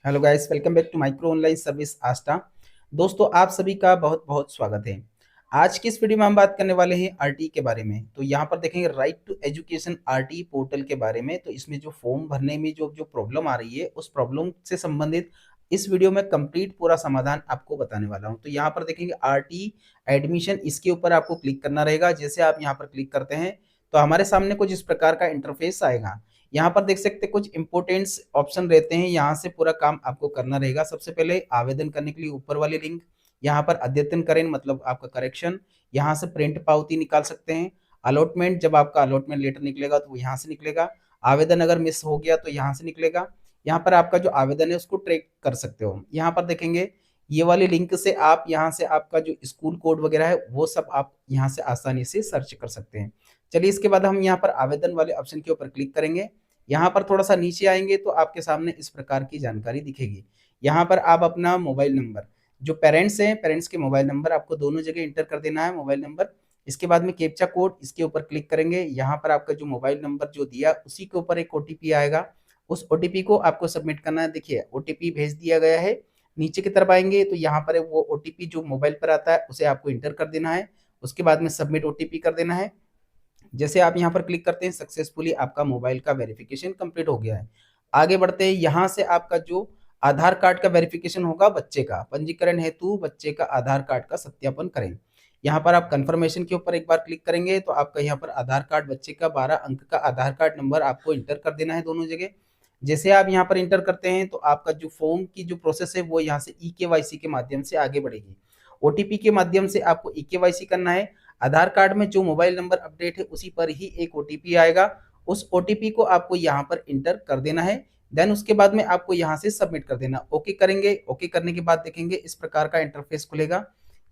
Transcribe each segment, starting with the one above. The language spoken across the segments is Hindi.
Hello guys, welcome back to micro online service Aastha. दोस्तों, आप सभी का बहुत बहुत स्वागत है। आज की इस वीडियो में हम बात करने वाले हैं आरटी के बारे में। तो यहाँ पर देखेंगे right to education RT portal के बारे में। तो इसमें जो फॉर्म भरने में जो जो प्रॉब्लम आ रही है, उस प्रॉब्लम से संबंधित इस वीडियो में कंप्लीट पूरा समाधान आपको बताने वाला हूँ। तो यहाँ पर देखेंगे आरटी एडमिशन, इसके ऊपर आपको क्लिक करना रहेगा। जैसे आप यहाँ पर क्लिक करते हैं तो हमारे सामने कुछ इस प्रकार का इंटरफेस आएगा। यहाँ पर देख सकते हैं कुछ इंपोर्टेंट्स ऑप्शन रहते हैं, यहाँ से पूरा काम आपको करना रहेगा। सबसे पहले आवेदन करने के लिए ऊपर वाली लिंक, यहाँ पर अद्यतन करें मतलब आपका करेक्शन, यहाँ से प्रिंट पावती निकाल सकते हैं। अलॉटमेंट, जब आपका अलॉटमेंट लेटर निकलेगा तो वो यहाँ से निकलेगा। आवेदन अगर मिस हो गया तो यहाँ से निकलेगा। यहाँ पर आपका जो आवेदन है उसको ट्रैक कर सकते हो। यहाँ पर देखेंगे ये वाली लिंक से आप यहाँ से आपका जो स्कूल कोड वगैरह है वो सब आप यहाँ से आसानी से सर्च कर सकते हैं। चलिए, इसके बाद हम यहाँ पर आवेदन वाले ऑप्शन के ऊपर क्लिक करेंगे। यहाँ पर थोड़ा सा नीचे आएंगे तो आपके सामने इस प्रकार की जानकारी दिखेगी। यहाँ पर आप अपना मोबाइल नंबर, जो पेरेंट्स हैं पेरेंट्स के मोबाइल नंबर आपको दोनों जगह इंटर कर देना है, मोबाइल नंबर। इसके बाद में कैप्चा कोड, इसके ऊपर क्लिक करेंगे। यहाँ पर आपका जो मोबाइल नंबर जो दिया उसी के ऊपर एक ओटीपी आएगा, उस ओटीपी को आपको सबमिट करना है। देखिए ओटीपी भेज दिया गया है। नीचे की तरफ आएंगे तो यहाँ पर वो ओटीपी जो मोबाइल पर आता है उसे आपको इंटर कर देना है। उसके बाद में सबमिट ओटीपी कर देना है। जैसे आप यहाँ पर क्लिक करते हैं, सक्सेसफुली आपका मोबाइल का वेरिफिकेशन कंप्लीट हो गया है। आगे बढ़ते हैं, यहाँ से आपका जो आधार कार्ड का वेरिफिकेशन होगा बच्चे का, पंजीकरण हेतु बच्चे का आधार कार्ड का सत्यापन करें। यहाँ पर आप कंफर्मेशन के ऊपर एक बार क्लिक करेंगे तो आपका यहाँ पर आधार कार्ड बच्चे का 12 अंक का आधार कार्ड नंबर आपको इंटर कर देना है दोनों जगह। जैसे आप यहाँ पर इंटर करते हैं तो आपका जो फॉर्म की जो प्रोसेस है वो यहाँ से ई-केवाईसी के माध्यम से आगे बढ़ेगी। ओटीपी के माध्यम से आपको ई-केवाईसी करना है। आधार कार्ड में जो मोबाइल नंबर अपडेट है उसी पर ही एक ओटीपी आएगा, उस ओटीपी को आपको यहाँ पर इंटर कर देना है। देन उसके बाद में आपको यहाँ से सबमिट कर देना। ओके करेंगे। ओके करने के बाद देखेंगे इस प्रकार का इंटरफेस खुलेगा।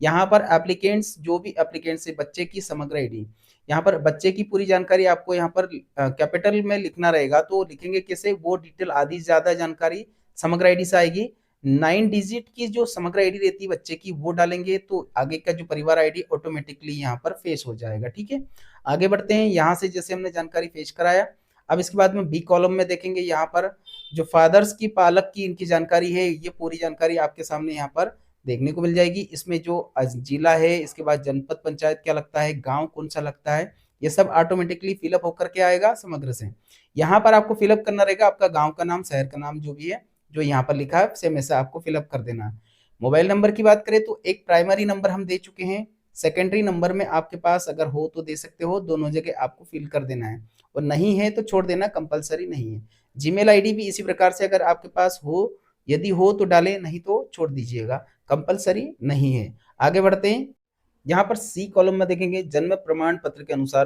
यहाँ पर एप्लीकेंट्स, जो भी एप्लीकेंट्स है, बच्चे की समग्र आईडी, यहाँ पर बच्चे की पूरी जानकारी आपको यहाँ पर कैपिटल में लिखना रहेगा। तो लिखेंगे कैसे, वो डिटेल आधी ज्यादा जानकारी समग्र आईडी से आएगी। 9 डिजिट की जो समग्र आईडी रहती है बच्चे की वो डालेंगे तो आगे का जो परिवार आईडी ऑटोमेटिकली यहाँ पर फेच हो जाएगा। ठीक है, आगे बढ़ते हैं। यहाँ से जैसे हमने जानकारी फेच कराया, अब इसके बाद में बी कॉलम में देखेंगे यहाँ पर जो फादर्स की, पालक की, इनकी जानकारी है, ये पूरी जानकारी आपके सामने यहाँ पर देखने को मिल जाएगी। इसमें जो जिला है, इसके बाद जनपद पंचायत क्या लगता है, गांव कौन सा लगता है, ये सब ऑटोमेटिकली फिलअप होकर के आएगा समग्र से। यहाँ पर आपको फिलअप करना रहेगा आपका गांव का नाम, शहर का नाम, जो भी है, जो यहाँ पर लिखा है सेम ऐसा आपको फिलअप कर देना है। मोबाइल नंबर की बात करें तो एक प्राइमरी नंबर हम दे चुके हैं, सेकेंडरी नंबर में आपके पास अगर हो तो दे सकते हो, दोनों जगह आपको फिल कर देना है, और नहीं है तो छोड़ देना, कंपलसरी नहीं है। जीमेल आईडी भी इसी प्रकार से अगर आपके पास हो, यदि हो तो डालें, नहीं तो छोड़ दीजिएगा, कंपलसरी नहीं है। आगे बढ़ते हैं। यहाँ पर सी कॉलम में देखेंगे जन्म प्रमाण पत्र के अनुसार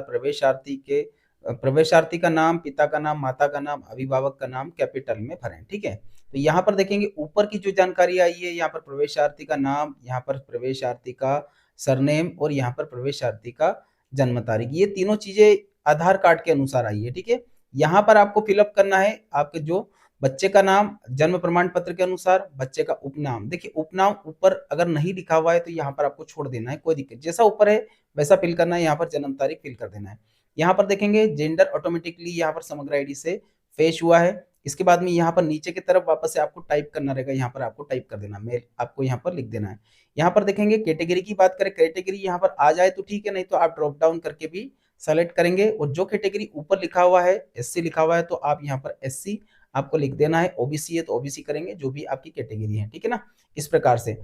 प्रवेशार्थी का नाम, पिता का नाम, माता का नाम, अभिभावक का नाम कैपिटल में भरें। ठीक है, तो यहाँ पर देखेंगे ऊपर की जो जानकारी आई है, यहाँ पर प्रवेशार्थी का नाम, यहाँ पर प्रवेशार्थी का सरनेम, और यहाँ पर प्रवेशार्थी का जन्म तारीख, ये तीनों चीजें आधार कार्ड के अनुसार आई है। ठीक है, यहाँ पर आपको फिलअप करना है आपके जो बच्चे का नाम, जन्म प्रमाण पत्र के अनुसार बच्चे का उपनाम। देखिए उपनाम ऊपर अगर नहीं लिखा हुआ है तो यहाँ पर आपको छोड़ देना है, कोई दिक्कत, जैसा ऊपर है वैसा फिल करना है। यहाँ पर जन्म तारीख फिल कर देना है। यहाँ पर देखेंगे जेंडर ऑटोमेटिकली यहाँ पर समग्र आईडी से फेच हुआ है। इसके बाद में यहाँ पर नीचे की तरफ वापस से आपको टाइप करना रहेगा, यहाँ पर आपको टाइप कर देना, मेल आपको यहाँ पर लिख देना है। यहाँ पर देखेंगे कैटेगरी की बात करें, कैटेगरी यहाँ पर आ जाए तो ठीक है, नहीं तो आप ड्रॉप डाउन करके भी सेलेक्ट करेंगे। और जो कैटेगरी ऊपर लिखा हुआ है एससी लिखा हुआ है तो आप यहाँ पर एससी आपको लिख देना है, ओबीसी है तो ओबीसी करेंगे, जो भी आपकी कैटेगरी है। ठीक है ना, इस प्रकार से।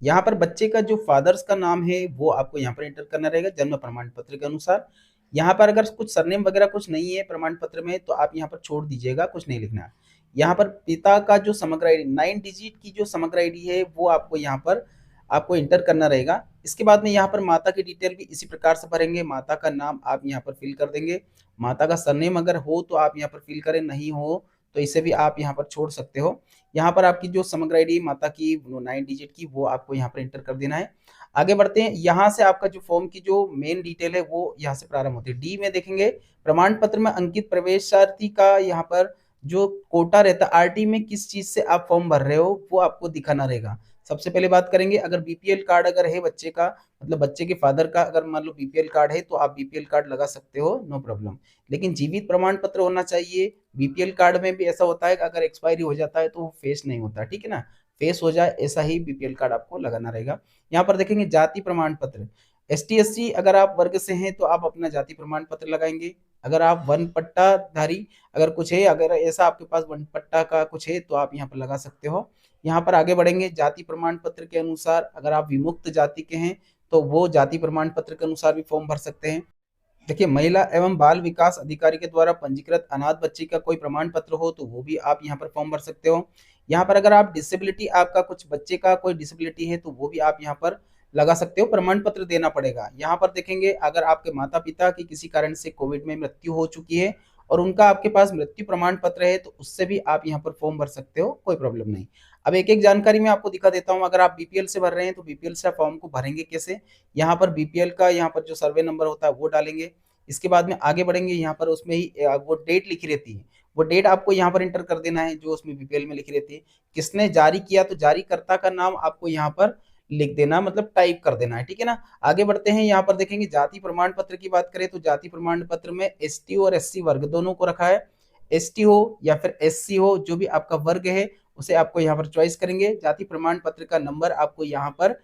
यहाँ पर बच्चे का जो फादर्स का नाम है वो आपको यहाँ पर एंटर करना रहेगा जन्म प्रमाण पत्र के अनुसार। यहाँ पर अगर कुछ सरनेम वगैरह कुछ नहीं है प्रमाण पत्र में तो आप यहाँ पर छोड़ दीजिएगा, कुछ नहीं लिखना। यहाँ पर पिता का जो समग्र आईडी, 9 डिजिट की जो समग्र आईडी है वो आपको यहाँ पर आपको इंटर करना रहेगा। इसके बाद में यहाँ पर माता की डिटेल भी इसी प्रकार से भरेंगे, माता का नाम आप यहाँ पर फिल कर देंगे, माता का सरनेम अगर हो तो आप यहाँ पर फिल करें, नहीं हो तो इसे भी आप यहाँ पर छोड़ सकते हो। यहाँ पर आपकी जो समग्र आईडी माता की 9 डिजिट की वो आपको यहाँ पर एंटर कर देना है। आगे बढ़ते हैं। यहाँ से आपका जो फॉर्म की जो मेन डिटेल है वो यहाँ से प्रारंभ होती है। डी में देखेंगे प्रमाण पत्र में अंकित प्रवेशार्थी का यहाँ पर जो कोटा रहता है, आरटी में किस चीज से आप फॉर्म भर रहे हो वो आपको दिखाना रहेगा। सबसे पहले बात करेंगे, अगर बीपीएल कार्ड अगर है बच्चे का, मतलब बच्चे के फादर का अगर मान लो बीपीएल कार्ड है तो आप बीपीएल कार्ड लगा सकते हो, नो प्रॉब्लम। लेकिन जीवित प्रमाण पत्र होना चाहिए। बीपीएल कार्ड में भी ऐसा होता है कि अगर एक्सपायरी हो जाता है तो वो फेस नहीं होता, ठीक है ना, फेस हो जाए ऐसा ही बीपीएल कार्ड आपको लगाना रहेगा। यहाँ पर देखेंगे जाति प्रमाण पत्र, एसटी/एससी अगर आप वर्ग से हैं तो आप अपना जाति प्रमाण पत्र लगाएंगे। अगर आप वन पट्टाधारी अगर कुछ है, अगर ऐसा आपके पास वन पट्टा का कुछ है तो आप यहाँ पर लगा सकते हो। यहाँ पर आगे बढ़ेंगे, जाति प्रमाण पत्र के अनुसार अगर आप विमुक्त जाति के हैं तो वो जाति प्रमाण पत्र के अनुसार भी फॉर्म भर सकते हैं। देखिए, महिला एवं बाल विकास अधिकारी के द्वारा पंजीकृत अनाथ बच्चे का कोई प्रमाण पत्र हो तो वो भी आप यहाँ पर फॉर्म भर सकते हो। यहाँ पर अगर आप डिसेबिलिटी, आपका कुछ बच्चे का कोई डिसेबिलिटी है तो वो भी आप यहाँ पर लगा सकते हो, प्रमाण पत्र देना पड़ेगा। यहाँ पर देखेंगे, अगर आपके माता पिता की किसी कारण से कोविड में मृत्यु हो चुकी है और उनका आपके पास मृत्यु प्रमाण पत्र है तो उससे भी आप यहाँ पर फॉर्म भर सकते हो, कोई प्रॉब्लम नहीं। अब एक एक जानकारी मैं आपको दिखा देता हूँ। अगर आप बीपीएल से भर रहे हैं तो बीपीएल से फॉर्म को भरेंगे कैसे, यहाँ पर बीपीएल का यहाँ पर जो सर्वे नंबर होता है वो डालेंगे। इसके बाद में आगे बढ़ेंगे, यहाँ पर उसमें ही वो डेट लिखी रहती है, वो डेट आपको यहाँ पर इंटर कर देना है जो उसमें बीपीएल में लिखी रहती है। किसने जारी किया तो जारीकर्ता का नाम आपको यहाँ पर लिख देना, मतलब टाइप कर देना है, ठीक है ना। आगे बढ़ते हैं, यहाँ पर देखेंगे जाति प्रमाण पत्र की बात करें तो जाति प्रमाण पत्र में एसटी और एससी वर्ग दोनों को रखा है। एसटी हो या फिर एससी हो, जो भी आपका वर्ग है उसे आपको यहाँ पर चॉइस करेंगे। जाति प्रमाण पत्र का नंबर आपको यहाँ पर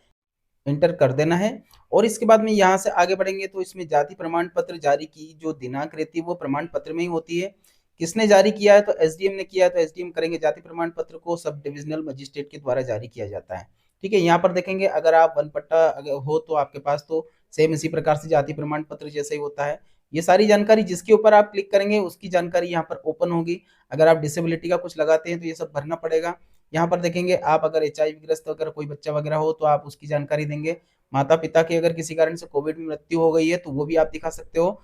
इंटर कर देना है। और इसके बाद में यहाँ से आगे बढ़ेंगे तो इसमें जाति प्रमाण पत्र जारी की जो दिनांक रहती है वो प्रमाण पत्र में ही होती है। किसने जारी किया है तो एसडीएम ने किया है तो एसडीएम करेंगे। जाति प्रमाण पत्र को सब डिविजनल मजिस्ट्रेट के द्वारा जारी किया जाता है, ठीक है। यहाँ पर देखेंगे, अगर आप वन पट्टा अगर हो तो आपके पास तो सेम इसी प्रकार से जाति प्रमाण पत्र जैसे ही होता है। ये सारी जानकारी जिसके ऊपर आप क्लिक करेंगे उसकी जानकारी यहाँ पर ओपन होगी। अगर आप डिसेबिलिटी का कुछ लगाते हैं तो ये सब भरना पड़ेगा। यहाँ पर देखेंगे, आप अगर एचआईवी ग्रस्त अगर कोई बच्चा वगैरह हो तो आप उसकी जानकारी देंगे। माता पिता की अगर किसी कारण से कोविड में मृत्यु हो गई है तो वो भी आप दिखा सकते हो,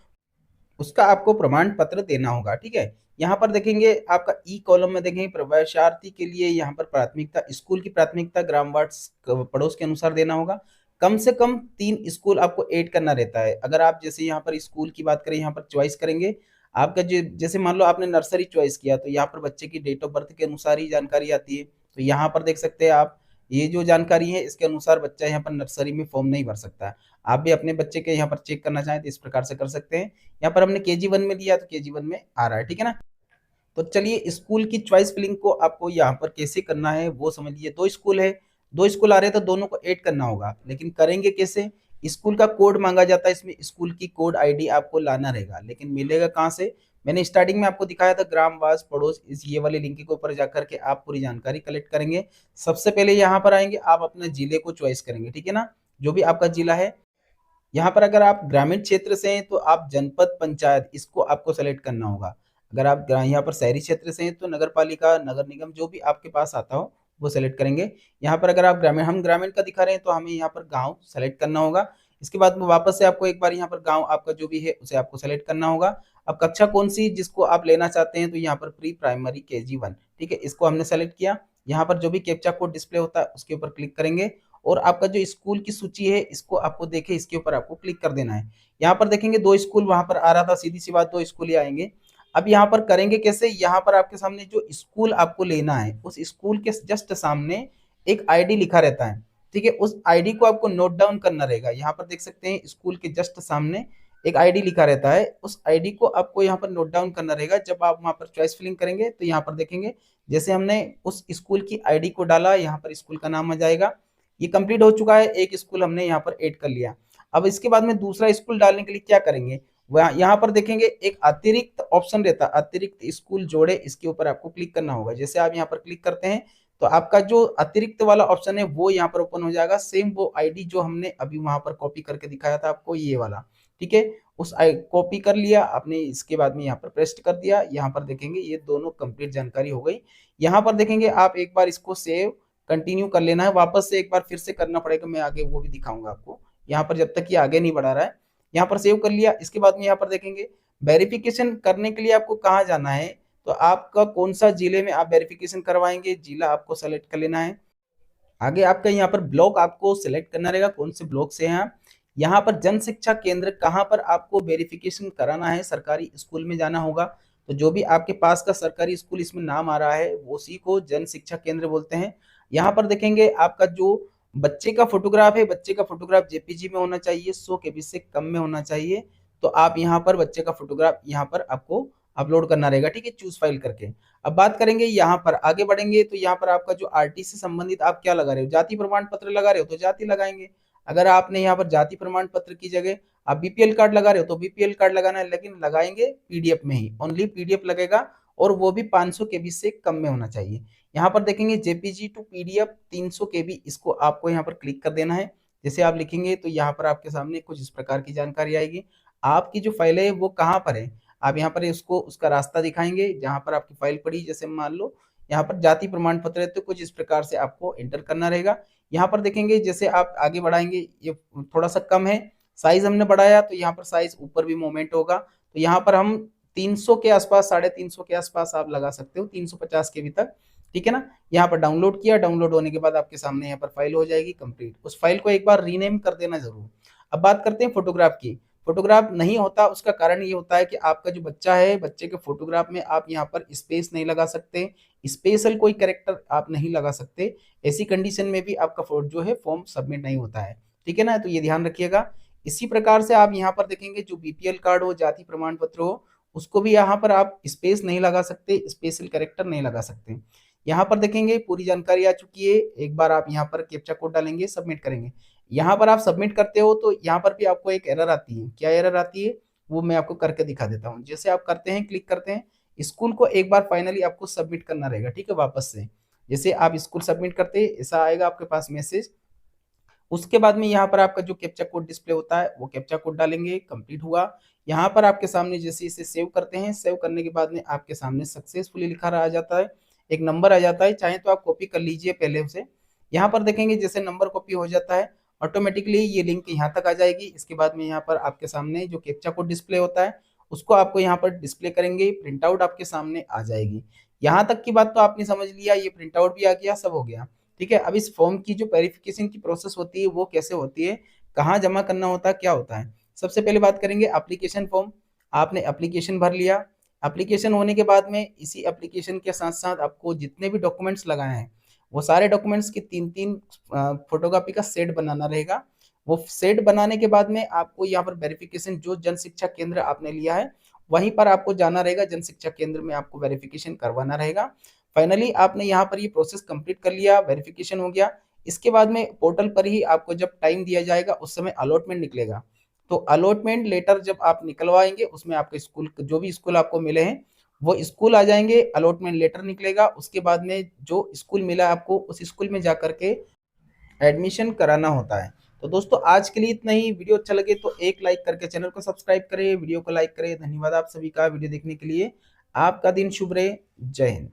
उसका आपको प्रमाण पत्र देना होगा, ठीक है। यहाँ पर देखेंगे, आपका ई कॉलम में देखेंगे प्रवेशार्थी के लिए यहाँ पर प्राथमिकता, स्कूल की प्राथमिकता ग्राम वार्ड पड़ोस के अनुसार देना होगा। कम से कम 3 स्कूल आपको ऐड करना रहता है। अगर आप जैसे यहाँ पर स्कूल की बात करें, यहाँ पर चॉइस करेंगे आपका जो, जैसे मान लो आपने नर्सरी चॉइस किया तो यहाँ पर बच्चे की डेट ऑफ बर्थ के अनुसार ही जानकारी आती है। तो यहाँ पर देख सकते हैं आप, ये जो जानकारी है इसके अनुसार बच्चा यहाँ पर नर्सरी में फॉर्म नहीं भर सकता। आप भी अपने बच्चे के यहाँ पर चेक करना चाहें तो इस प्रकार से कर सकते हैं। यहाँ पर हमने केजी 1 में लिया तो केजी 1 में आ रहा है, ठीक है ना। तो चलिए, स्कूल की चॉइस फिलिंग को आपको यहाँ पर कैसे करना है वो समझ लीजिए। 2 स्कूल है, 2 स्कूल आ रहे हैं तो दोनों को ऐड करना होगा, लेकिन करेंगे कैसे। स्कूल का कोड मांगा जाता है, इसमें स्कूल की कोड आईडी आपको लाना रहेगा, लेकिन मिलेगा कहाँ से। मैंने स्टार्टिंग में आपको दिखाया था ग्रामवास पड़ोस, इस ये वाले लिंक के ऊपर जाकर के आप पूरी जानकारी कलेक्ट करेंगे। सबसे पहले यहाँ पर आएंगे, आप अपने जिले को चॉइस करेंगे, ठीक है ना, जो भी आपका जिला है। यहाँ पर अगर आप ग्रामीण क्षेत्र से हैं तो आप जनपद पंचायत इसको आपको सेलेक्ट करना होगा। अगर आप यहाँ पर शहरी क्षेत्र से हैं तो नगर पालिका नगर निगम जो भी आपके पास आता हो वो सेलेक्ट करेंगे। यहाँ पर अगर आप ग्रामीण, हम ग्रामीण का दिखा रहे हैं तो हमें यहाँ पर गांव सेलेक्ट करना होगा। इसके बाद में वापस से आपको एक बार यहाँ पर गांव आपका जो भी है उसे आपको सेलेक्ट करना होगा। अब कक्षा कौन सी जिसको आप लेना चाहते हैं तो यहाँ पर प्री प्राइमरी केजी 1, ठीक है, इसको हमने सेलेक्ट किया। यहाँ पर जो भी कैप्चा कोड डिस्प्ले होता है उसके ऊपर क्लिक करेंगे और आपका जो स्कूल की सूची है इसको आपको देखे, इसके ऊपर आपको क्लिक कर देना है। यहाँ पर देखेंगे 2 स्कूल वहां पर आ रहा था, सीधी सी बात 2 स्कूल ही आएंगे। अब यहाँ पर करेंगे कैसे, यहाँ पर आपके सामने जो स्कूल आपको लेना है उस स्कूल के जस्ट सामने एक आईडी लिखा रहता है, ठीक है, उस आईडी को आपको नोट डाउन करना रहेगा। यहाँ पर देख सकते हैं स्कूल के जस्ट सामने एक आईडी लिखा रहता है, उस आईडी को आपको यहाँ पर नोट डाउन करना रहेगा। जब आप वहां पर चॉइस फिलिंग करेंगे तो यहाँ पर देखेंगे, जैसे हमने उस स्कूल की आईडी को डाला, यहाँ पर स्कूल का नाम आ जाएगा। ये कंप्लीट हो चुका है, एक स्कूल हमने यहाँ पर ऐड कर लिया। अब इसके बाद में दूसरा स्कूल डालने के लिए क्या करेंगे, यहाँ पर देखेंगे एक अतिरिक्त ऑप्शन रहता है, अतिरिक्त स्कूल जोड़े, इसके ऊपर आपको क्लिक करना होगा। जैसे आप यहाँ पर क्लिक करते हैं तो आपका जो अतिरिक्त वाला ऑप्शन है वो यहाँ पर ओपन हो जाएगा। सेम वो आईडी जो हमने अभी वहां पर कॉपी करके दिखाया था आपको, ये वाला, ठीक है, उस कॉपी कर लिया आपने। इसके बाद में यहाँ पर पेस्ट कर दिया। यहाँ पर देखेंगे ये दोनों कंप्लीट जानकारी हो गई। यहाँ पर देखेंगे आप एक बार इसको सेव कंटिन्यू कर लेना है, वापस से एक बार फिर से करना पड़ेगा, मैं आगे वो भी दिखाऊंगा आपको। यहाँ पर जब तक ये आगे नहीं बढ़ा रहा है, यहाँ पर सेव कर लिया। इसके बाद में यहाँ पर देखेंगे वेरिफिकेशन करने के लिए आपको कहाँ जाना है, तो आपका कौन सा जिले में आप वेरिफिकेशन करवाएंगे, जिला आपको सेलेक्ट कर लेना है। आगे आपका यहाँ पर ब्लॉक आपको सिलेक्ट करना रहेगा, कौन से ब्लॉक से हैं आप। यहाँ पर जन शिक्षा केंद्र कहाँ पर आपको वेरिफिकेशन कराना है, सरकारी स्कूल में जाना होगा। तो जो भी आपके पास का सरकारी स्कूल इसमें नाम आ रहा है वो उसी को जन शिक्षा केंद्र बोलते हैं। यहाँ पर देखेंगे आपका जो बच्चे का फोटोग्राफ है, बच्चे का फोटोग्राफ जेपीजी में होना चाहिए, 100 केबी से कम में होना चाहिए। तो आप यहाँ पर बच्चे का फोटोग्राफ यहाँ पर आपको अपलोड करना रहेगा, ठीक है, चूज फाइल करके। अब बात करेंगे यहाँ पर, आगे बढ़ेंगे तो यहाँ पर आपका जो आरटी से संबंधित आप क्या लगा रहे हो, जाति प्रमाण पत्र लगा रहे हो तो जाति लगाएंगे। अगर आपने यहाँ पर जाति प्रमाण पत्र की जगह आप बीपीएल कार्ड लगा रहे हो तो बीपीएल कार्ड लगाना है, लेकिन लगाएंगे पीडीएफ में ही, ओनली पीडीएफ लगेगा, और वो भी 500 केबी से कम में होना चाहिए। यहाँ पर देखेंगे जेपीजी टू पीडीएफ 300 केबी, इसको आपको यहाँ पर क्लिक कर देना है। जैसे आप लिखेंगे तो यहाँ पर आपके सामने कुछ इस प्रकार की जानकारी आएगी। आपकी जो फाइल है वो कहाँ पर है, आप यहाँ पर उसको उसका रास्ता दिखाएंगे जहाँ पर आपकी फाइल पड़ी। जैसे मान लो यहाँ पर जाति प्रमाण पत्र है तो कुछ इस प्रकार से आपको एंटर करना रहेगा। यहाँ पर देखेंगे जैसे आप आगे बढ़ाएंगे ये थोड़ा सा कम है, साइज हमने बढ़ाया तो यहाँ पर साइज ऊपर भी मूवमेंट होगा। तो यहाँ पर हम 300 के आसपास, 350 के आसपास आप लगा सकते हो, 350 के भी तक, ठीक है ना। यहाँ पर डाउनलोड किया, डाउनलोड होने के बाद आपके सामने यहाँ पर फाइल हो जाएगी कंप्लीट। उस फाइल को एक बार रीनेम कर देना जरूर। अब बात करते हैं फोटोग्राफ की। फोटोग्राफ नहीं होता उसका कारण ये होता है कि आपका जो बच्चा है, बच्चे के फोटोग्राफ में आप यहाँ पर स्पेस नहीं लगा सकते, स्पेशल कोई कैरेक्टर आप नहीं लगा सकते। ऐसी कंडीशन में भी आपका जो है फॉर्म सबमिट नहीं होता है, ठीक है ना, तो ये ध्यान रखिएगा। इसी प्रकार से आप यहाँ पर देखेंगे जो बीपीएल कार्ड हो, जाति प्रमाण पत्र हो, उसको भी यहाँ पर आप स्पेस नहीं लगा सकते, स्पेशल कैरेक्टर नहीं लगा सकते। यहाँ पर देखेंगे पूरी जानकारी आ चुकी है। एक बार आप यहाँ पर कैप्चा कोड डालेंगे, सबमिट करेंगे। यहाँ पर आप सबमिट करते हो तो यहाँ पर भी आपको एक एरर आती है। क्या एरर आती है वो मैं आपको करके दिखा देता हूँ। जैसे आप करते हैं, क्लिक करते हैं, स्कूल को एक बार फाइनली आपको सबमिट करना रहेगा, ठीक है, वापस से। जैसे आप स्कूल सबमिट करते हैं ऐसा आएगा आपके पास मैसेज। उसके बाद में यहाँ पर आपका जो कैप्चा कोड डिस्प्ले होता है वो कैप्चा कोड डालेंगे, कंप्लीट हुआ। यहाँ पर आपके सामने जैसे इसे सेव करते हैं, सेव करने के बाद में आपके सामने सक्सेसफुली लिखा रहा जाता है, एक नंबर आ जाता है। चाहे तो आप कॉपी कर लीजिए पहले उसे। यहाँ पर देखेंगे जैसे नंबर कॉपी हो जाता है ऑटोमेटिकली ये लिंक यहाँ तक आ जाएगी। इसके बाद में यहाँ पर आपके सामने जो कैप्चा कोड डिस्प्ले होता है उसको आपको यहाँ पर डिस्प्ले करेंगे, प्रिंट आउट आपके सामने आ जाएगी। यहाँ तक की बात तो आपने समझ लिया, ये प्रिंट आउट भी आ गया, सब हो गया, ठीक है। अब इस फॉर्म की जो वेरिफिकेशन की प्रोसेस होती है वो कैसे होती है, कहाँ जमा करना होता है, क्या होता है। सबसे पहले बात करेंगे एप्लीकेशन फॉर्म। आपने एप्लीकेशन भर लिया, एप्लीकेशन होने के बाद में इसी एप्लीकेशन के साथ साथ आपको जितने भी डॉक्यूमेंट्स लगाए हैं वो सारे डॉक्यूमेंट्स की 3-3 फोटोकॉपी का सेट बनाना रहेगा। वो सेट बनाने के बाद में आपको यहाँ पर वेरिफिकेशन जो जन शिक्षा केंद्र आपने लिया है वहीं पर आपको जाना रहेगा, जन शिक्षा केंद्र में आपको वेरिफिकेशन करवाना रहेगा। फाइनली आपने यहाँ पर ये प्रोसेस कंप्लीट कर लिया, वेरिफिकेशन हो गया। इसके बाद में पोर्टल पर ही आपको जब टाइम दिया जाएगा उस समय अलॉटमेंट निकलेगा। तो अलॉटमेंट लेटर जब आप निकलवाएंगे उसमें आपके स्कूल जो भी स्कूल आपको मिले हैं वो स्कूल आ जाएंगे, अलॉटमेंट लेटर निकलेगा। उसके बाद में जो स्कूल मिला आपको उस स्कूल में जा करके एडमिशन कराना होता है। तो दोस्तों आज के लिए इतना ही। वीडियो अच्छा लगे तो एक लाइक करके चैनल को सब्सक्राइब करें, वीडियो को लाइक करें। धन्यवाद आप सभी का वीडियो देखने के लिए। आपका दिन शुभ रहे। जय हिंद।